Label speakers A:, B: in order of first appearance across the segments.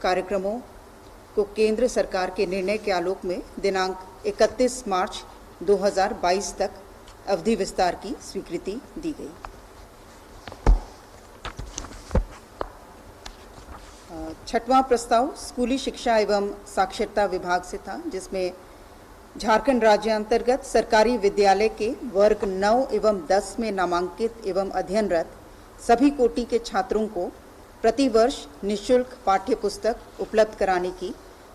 A: कार्यक्रमों को केंद्र सरकार के निर्णय के आलोक में दिनांक 31 मार्च 2022 तक अवधि विस्तार की स्वीकृति दी गई। छठवां प्रस्ताव स्कूली शिक्षा एवं साक्षरता विभाग से था, जिसमें झारखंड राज्य अंतर्गत सरकारी विद्यालय के वर्ग 9 एवं 10 में नामांकित एवं अध्ययनरत सभी कोटि के छात्रों को प्रति वर्ष निःशुल्क पाठ्य पुस्तक उपलब्ध कराने की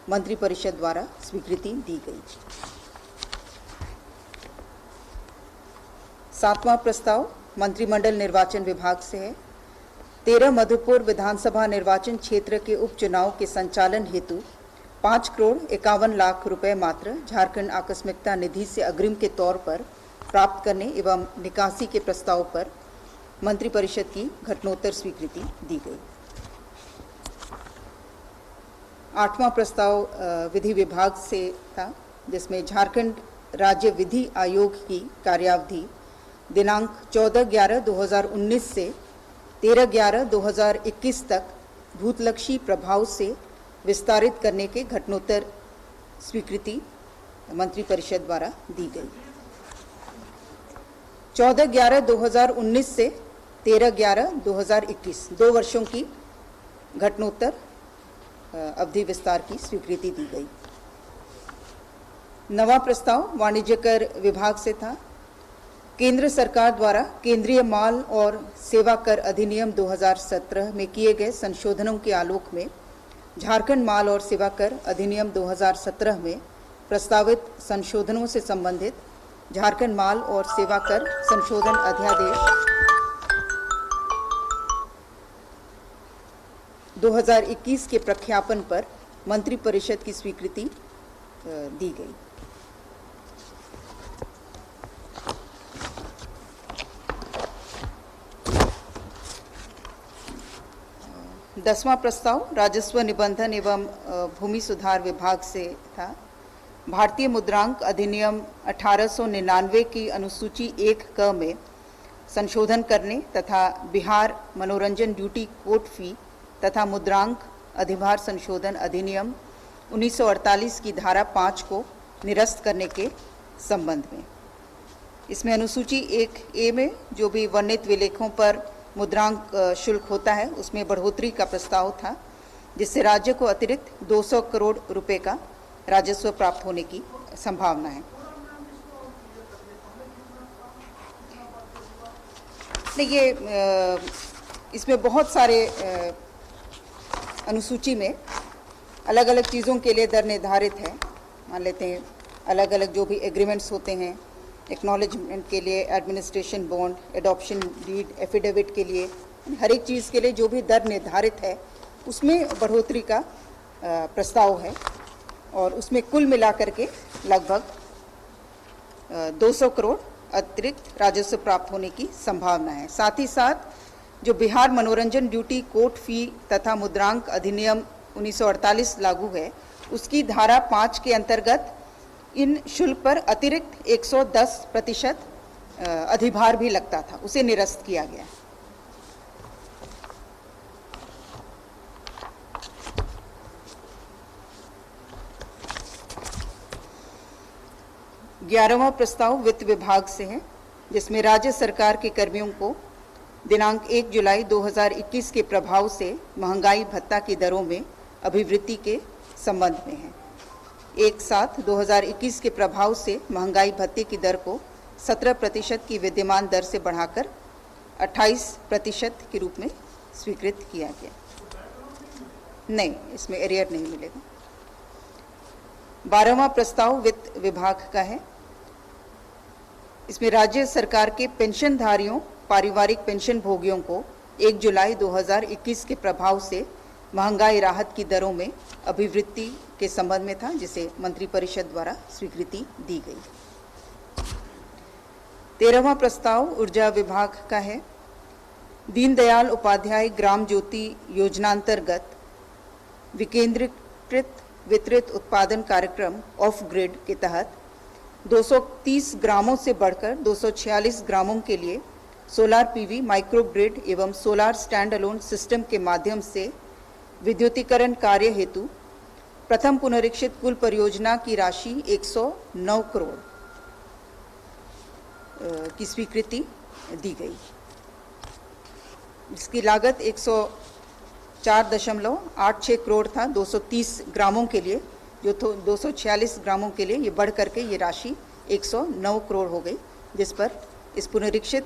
A: मंत्रिपरिषद द्वारा स्वीकृति दी गई। सातवां प्रस्ताव मंत्रिमंडल निर्वाचन विभाग से है। 13 मधुपुर विधानसभा निर्वाचन क्षेत्र के उपचुनाव के संचालन हेतु 5,51,00,000 रुपए मात्र झारखंड आकस्मिकता निधि से अग्रिम के तौर पर प्राप्त करने एवं निकासी के प्रस्ताव पर मंत्रिपरिषद की घटनोत्तर स्वीकृति दी गई। आठवां प्रस्ताव विधि विभाग से था, जिसमें झारखंड राज्य विधि आयोग की कार्यावधि दिनांक 14/11/2019 से 13/11/2021 तक भूतलक्षी प्रभाव से विस्तारित करने के घटनोत्तर स्वीकृति मंत्रिपरिषद द्वारा दी गई। 14/11/2019 से 13/11/2021 2 वर्षों की घटनोत्तर अवधि विस्तार की स्वीकृति दी गई। नवा प्रस्ताव वाणिज्य कर विभाग से था। केंद्र सरकार द्वारा केंद्रीय माल और सेवा कर अधिनियम 2017 में किए गए संशोधनों के आलोक में झारखंड माल और सेवा कर अधिनियम 2017 में प्रस्तावित संशोधनों से संबंधित झारखंड माल और सेवा कर संशोधन अध्यादेश 2021 के प्रख्यापन पर मंत्रिपरिषद की स्वीकृति दी गई। दसवां प्रस्ताव राजस्व निबंधन एवं भूमि सुधार विभाग से था। भारतीय मुद्रांक अधिनियम 1899 की अनुसूची 1 क में संशोधन करने तथा बिहार मनोरंजन ड्यूटी कोर्ट फी तथा मुद्रांक अधिभार संशोधन अधिनियम 1948 की धारा 5 को निरस्त करने के संबंध में इसमें अनुसूची 1A में जो भी वर्णित विलेखों पर मुद्रांक शुल्क होता है उसमें बढ़ोतरी का प्रस्ताव था, जिससे राज्य को अतिरिक्त 200 करोड़ रुपए का राजस्व प्राप्त होने की संभावना है। ये इसमें बहुत सारे अनुसूची में अलग अलग चीज़ों के लिए दर निर्धारित है। मान लेते हैं अलग अलग जो भी एग्रीमेंट्स होते हैं, एक्नॉलेजमेंट के लिए administration bond, adoption deed, affidavit के लिए, हर एक चीज़ के लिए जो भी दर निर्धारित है उसमें बढ़ोतरी का प्रस्ताव है और उसमें कुल मिलाकर के लगभग 200 करोड़ अतिरिक्त राजस्व प्राप्त होने की संभावना है। साथ ही साथ जो बिहार मनोरंजन ड्यूटी कोर्ट फी तथा मुद्रांक अधिनियम 1948 लागू है, उसकी धारा 5 के अंतर्गत इन शुल्क पर अतिरिक्त 110% अधिभार भी लगता था, उसे निरस्त किया गया। ग्यारहवां प्रस्ताव वित्त विभाग से है, जिसमें राज्य सरकार के कर्मियों को दिनांक 1 जुलाई 2021 के प्रभाव से महंगाई भत्ता की दरों में अभिवृद्धि के संबंध में है। 1/7/2021 के प्रभाव से महंगाई भत्ते की दर को 17% की विद्यमान दर से बढ़ाकर 28% के रूप में स्वीकृत किया गया। नहीं, इसमें एरियर नहीं मिलेगा। 12वां प्रस्ताव वित्त विभाग का है। इसमें राज्य सरकार के पेंशनधारियों, पारिवारिक पेंशन भोगियों को 1 जुलाई 2021 के प्रभाव से महंगाई राहत की दरों में अभिवृद्धि के संबंध में था, जिसे मंत्रिपरिषद द्वारा स्वीकृति दी गई। 13वां प्रस्ताव ऊर्जा विभाग का है। दीनदयाल उपाध्याय ग्राम ज्योति योजनांतर्गत विकेंद्रीकृत वितरित उत्पादन कार्यक्रम ऑफ ग्रिड के तहत 230 ग्रामों से बढ़कर 246 ग्रामों के लिए सोलार पीवी, माइक्रो ग्रिड एवं सोलार स्टैंड अलोन सिस्टम के माध्यम से विद्युतीकरण कार्य हेतु प्रथम पुनरीक्षित कुल परियोजना की राशि 109 करोड़ की स्वीकृति दी गई। इसकी लागत 104.86 करोड़ था 230 ग्रामों के लिए, जो 246 ग्रामों के लिए ये बढ़ करके ये राशि 109 करोड़ हो गई, जिस पर इस पुनरीक्षित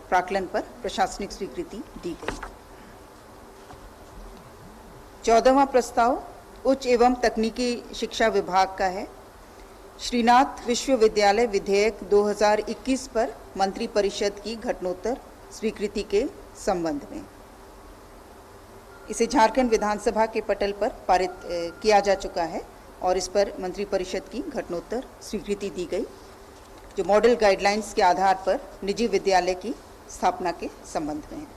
A: प्राक्कलन पर प्रशासनिक स्वीकृति दी गई। 14वां प्रस्ताव उच्च एवं तकनीकी शिक्षा विभाग का है। श्रीनाथ विश्वविद्यालय विधेयक 2021 पर मंत्री परिषद की घटनोत्तर स्वीकृति के संबंध में इसे झारखंड विधानसभा के पटल पर पारित किया जा चुका है और इस पर मंत्री परिषद की घटनोत्तर स्वीकृति दी गई, जो मॉडल गाइडलाइंस के आधार पर निजी विद्यालय की स्थापना के संबंध में है।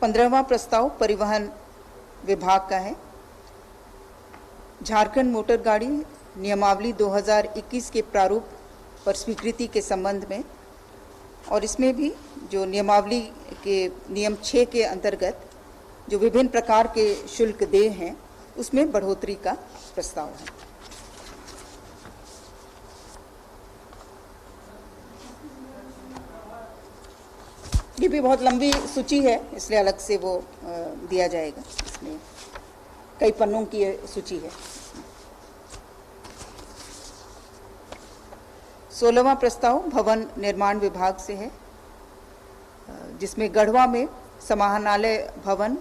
A: पंद्रहवां प्रस्ताव परिवहन विभाग का है। झारखंड मोटर गाड़ी नियमावली 2021 के प्रारूप पर स्वीकृति के संबंध में, और इसमें भी जो नियमावली के नियम 6 के अंतर्गत जो विभिन्न प्रकार के शुल्क देय हैं उसमें बढ़ोतरी का प्रस्ताव है। ये भी बहुत लंबी सूची है, इसलिए अलग से वो दिया जाएगा। इसमें कई पन्नों की सूची है। 16वां प्रस्ताव भवन निर्माण विभाग से है, जिसमें गढ़वा में समाहरणालय भवन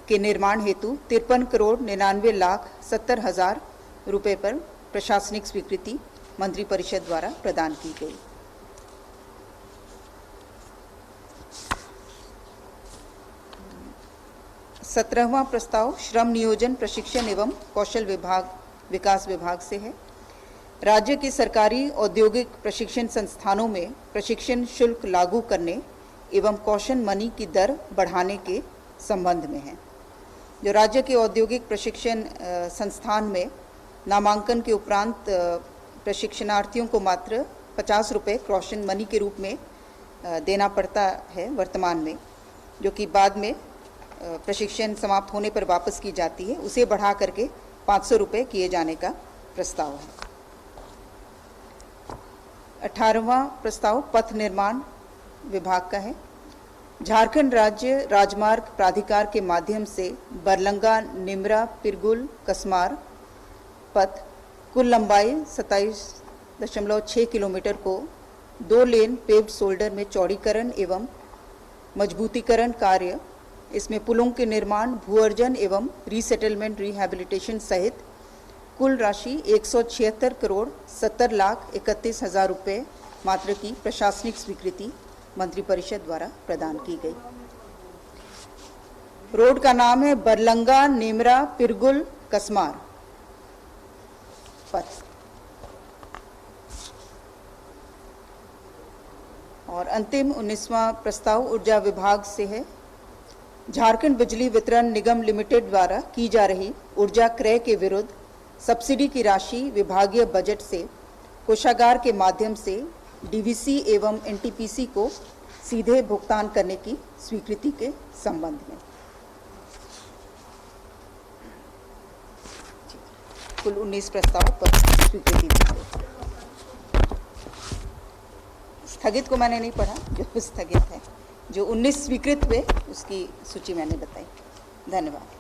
A: के निर्माण हेतु 53,99,70,000 रुपये पर प्रशासनिक स्वीकृति मंत्री परिषद द्वारा प्रदान की गई। सत्रहवां प्रस्ताव श्रम नियोजन प्रशिक्षण एवं कौशल विकास विभाग से है। राज्य के सरकारी औद्योगिक प्रशिक्षण संस्थानों में प्रशिक्षण शुल्क लागू करने एवं कौशल मनी की दर बढ़ाने के संबंध में है। जो राज्य के औद्योगिक प्रशिक्षण संस्थान में नामांकन के उपरांत प्रशिक्षणार्थियों को मात्र 50 रुपये कौशल मनी के रूप में देना पड़ता है वर्तमान में, जो कि बाद में प्रशिक्षण समाप्त होने पर वापस की जाती है, उसे बढ़ा करके 500 रुपये किए जाने का प्रस्ताव है। 18वां प्रस्ताव पथ निर्माण विभाग का है। झारखंड राज्य राजमार्ग प्राधिकार के माध्यम से बरलंगा निमरा पिरगुल कसमार पथ कुल लंबाई 27.6 किलोमीटर को 2 लेन पेव्ड शोल्डर में चौड़ीकरण एवं मजबूतीकरण कार्य, इसमें पुलों के निर्माण, भूअर्जन एवं रीसेटलमेंट रिहैबिलिटेशन सहित कुल राशि 176,70,31,000 रुपये मात्र की प्रशासनिक स्वीकृति मंत्री परिषद द्वारा प्रदान की गई। रोड का नाम है बरलंगा नेमरा पिरगुल कसमार पथ। और अंतिम 19वां प्रस्ताव ऊर्जा विभाग से है। झारखंड बिजली वितरण निगम लिमिटेड द्वारा की जा रही ऊर्जा क्रय के विरुद्ध सब्सिडी की राशि विभागीय बजट से कोषागार के माध्यम से डीवीसी एवं एनटीपीसी को सीधे भुगतान करने की स्वीकृति के संबंध में कुल 19 प्रस्ताव पर स्वीकृति दी गई। स्थगित को मैंने नहीं पढ़ा, जो स्थगित है, जो 19 स्वीकृत हुए उसकी सूची मैंने बताई। धन्यवाद।